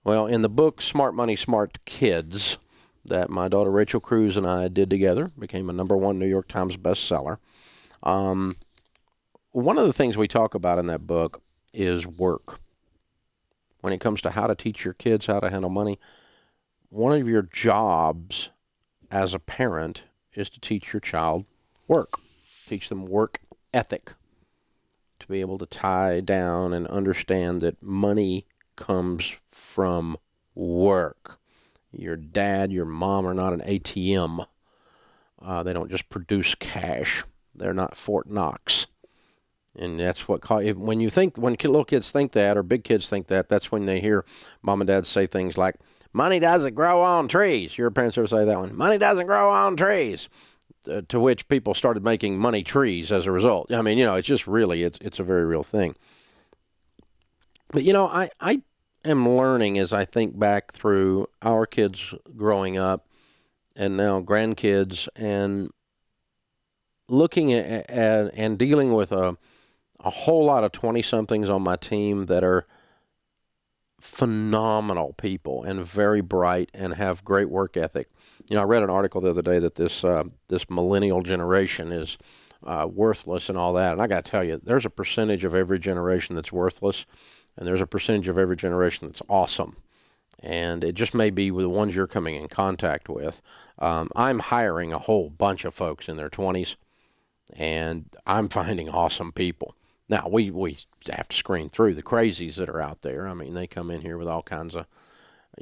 Well, in the book Smart Money, Smart Kids that my daughter Rachel Cruz and I did together, became a #1 New York Times bestseller. Um, One of the things we talk about in that book is work. When it comes to how to teach your kids how to handle money, one of your jobs as a parent is to teach your child work. Teach them work ethic, to be able to tie down and understand that money comes from work. Your dad, your mom are not an ATM. They don't just produce cash. They're not Fort Knox. And that's what, when little kids think that, or big kids think that, that's when they hear mom and dad say things like, money doesn't grow on trees. Your parents ever say that one? Money doesn't grow on trees. To which people started making money trees as a result. I mean, it's just really, it's a very real thing. But, I am learning as I think back through our kids growing up and now grandkids, and looking at and dealing with a whole lot of 20-somethings on my team that are phenomenal people and very bright and have great work ethic. I read an article the other day that this millennial generation is worthless and all that. And I got to tell you, there's a percentage of every generation that's worthless, and there's a percentage of every generation that's awesome. And it just may be with the ones you're coming in contact with. I'm hiring a whole bunch of folks in their 20s, and I'm finding awesome people. Now, we have to screen through the crazies that are out there. I mean, they come in here with all kinds of,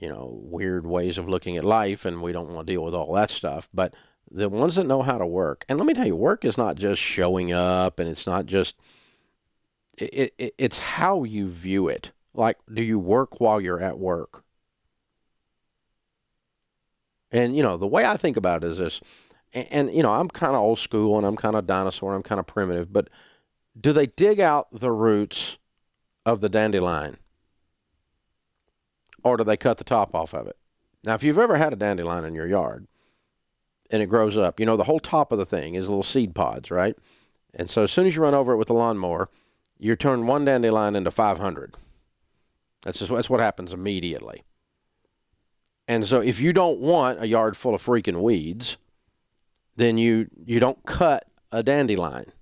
weird ways of looking at life, and we don't want to deal with all that stuff. But the ones that know how to work, and let me tell you, work is not just showing up, and it's not just, it's how you view it. Like, do you work while you're at work? And, the way I think about it is this, and I'm kind of old school, and I'm kind of dinosaur, I'm kind of primitive, but do they dig out the roots of the dandelion? Or do they cut the top off of it? Now, if you've ever had a dandelion in your yard and it grows up, the whole top of the thing is little seed pods, right? And so as soon as you run over it with the lawnmower, you turn one dandelion into 500. That's what happens immediately. And so if you don't want a yard full of freaking weeds, then you don't cut a dandelion.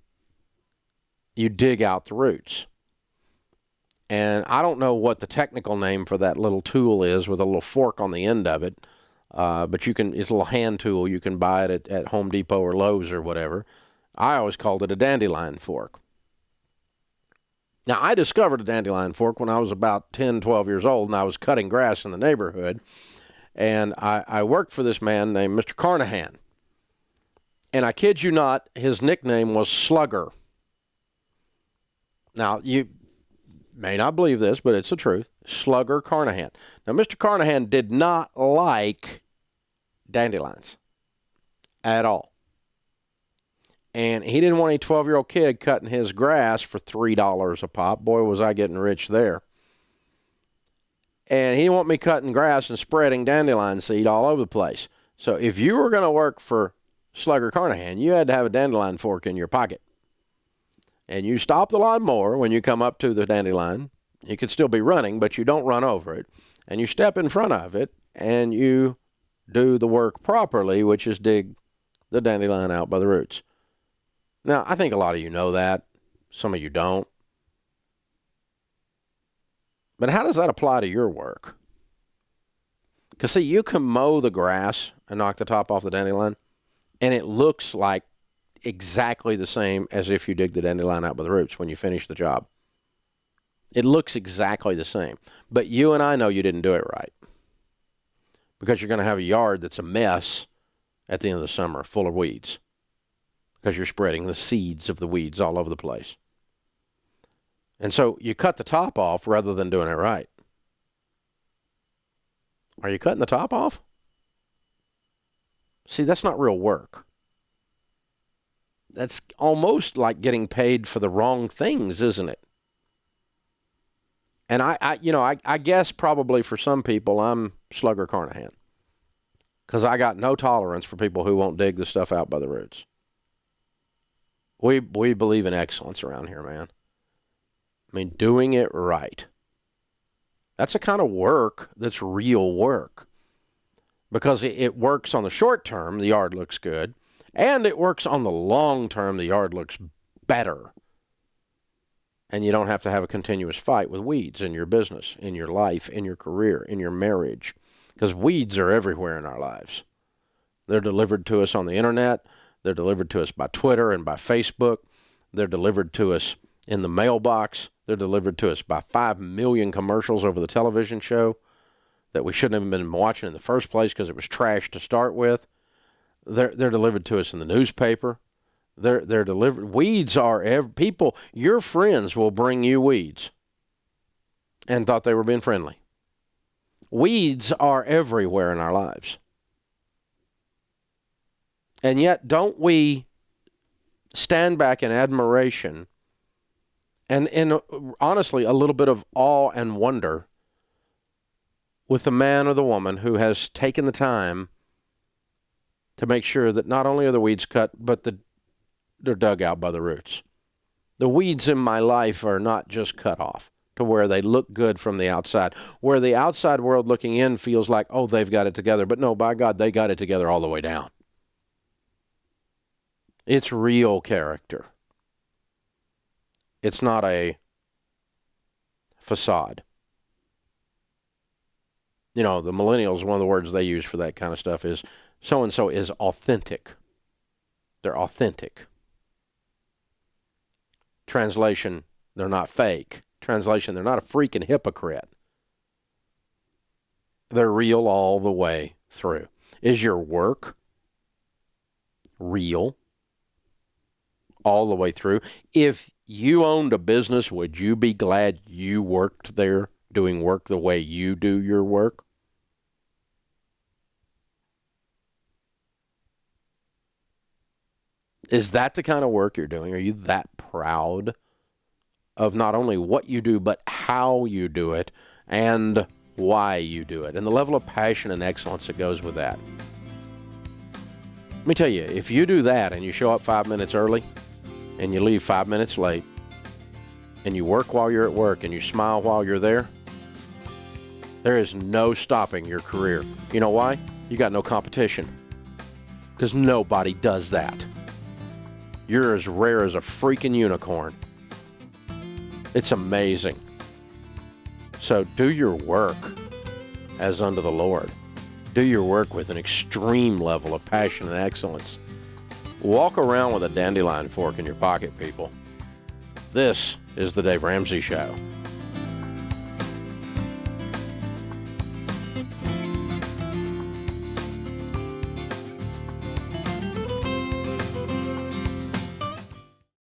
You dig out the roots. And I don't know what the technical name for that little tool is with a little fork on the end of it, but it's a little hand tool. You can buy it at Home Depot or Lowe's or whatever. I always called it a dandelion fork. Now, I discovered a dandelion fork when I was about 10, 12 years old, and I was cutting grass in the neighborhood. And I worked for this man named Mr. Carnahan. And I kid you not, his nickname was Slugger. Now, you may not believe this, but it's the truth. Slugger Carnahan. Now, Mr. Carnahan did not like dandelions at all. And he didn't want any 12-year-old kid cutting his grass for $3 a pop. Boy, was I getting rich there. And he didn't want me cutting grass and spreading dandelion seed all over the place. So if you were going to work for Slugger Carnahan, you had to have a dandelion fork in your pocket. And you stop the lawnmower when you come up to the dandelion. You could still be running, but you don't run over it. And you step in front of it, and you do the work properly, which is dig the dandelion out by the roots. Now, I think a lot of you know that. Some of you don't. But how does that apply to your work? Because, see, you can mow the grass and knock the top off the dandelion, and it looks like exactly the same as if you dig the dandelion out by the roots when you finish the job. It looks exactly the same. But you and I know you didn't do it right, because you're going to have a yard that's a mess at the end of the summer full of weeds, because you're spreading the seeds of the weeds all over the place. And so you cut the top off rather than doing it right. Are you cutting the top off? See, that's not real work. That's almost like getting paid for the wrong things, isn't it? And I guess probably for some people, I'm Slugger Carnahan, because I got no tolerance for people who won't dig the stuff out by the roots. We believe in excellence around here, man. I mean, doing it right. That's a kind of work that's real work. Because it works on the short term, the yard looks good, and it works on the long term, the yard looks better. And you don't have to have a continuous fight with weeds in your business, in your life, in your career, in your marriage. Because weeds are everywhere in our lives. They're delivered to us on the internet. They're delivered to us by Twitter and by Facebook. They're delivered to us in the mailbox. They're delivered to us by 5 million commercials over the television show that we shouldn't have been watching in the first place because it was trash to start with. They're delivered to us in the newspaper. They're delivered. Weeds are people. Your friends will bring you weeds, and thought they were being friendly. Weeds are everywhere in our lives, and yet don't we stand back in admiration and honestly a little bit of awe and wonder with the man or the woman who has taken the time to make sure that not only are the weeds cut, but they're dug out by the roots. The weeds in my life are not just cut off to where they look good from the outside, where the outside world looking in feels like, oh, they've got it together. But no, by God, they got it together all the way down. It's real character. It's not a facade. You know, the millennials, one of the words they use for that kind of stuff is so-and-so is authentic. They're authentic. Translation, they're not fake. Translation, they're not a freaking hypocrite. They're real all the way through. Is your work real all the way through? If you owned a business, would you be glad you worked there doing work the way you do your work? Is that the kind of work you're doing? Are you that proud of not only what you do, but how you do it and why you do it, and the level of passion and excellence that goes with that? Let me tell you, if you do that and you show up 5 minutes early and you leave 5 minutes late and you work while you're at work and you smile while you're there, there is no stopping your career. You know why? You got no competition, because nobody does that. You're as rare as a freaking unicorn. It's amazing. So do your work as unto the Lord. Do your work with an extreme level of passion and excellence. Walk around with a dandelion fork in your pocket, people. This is the Dave Ramsey Show.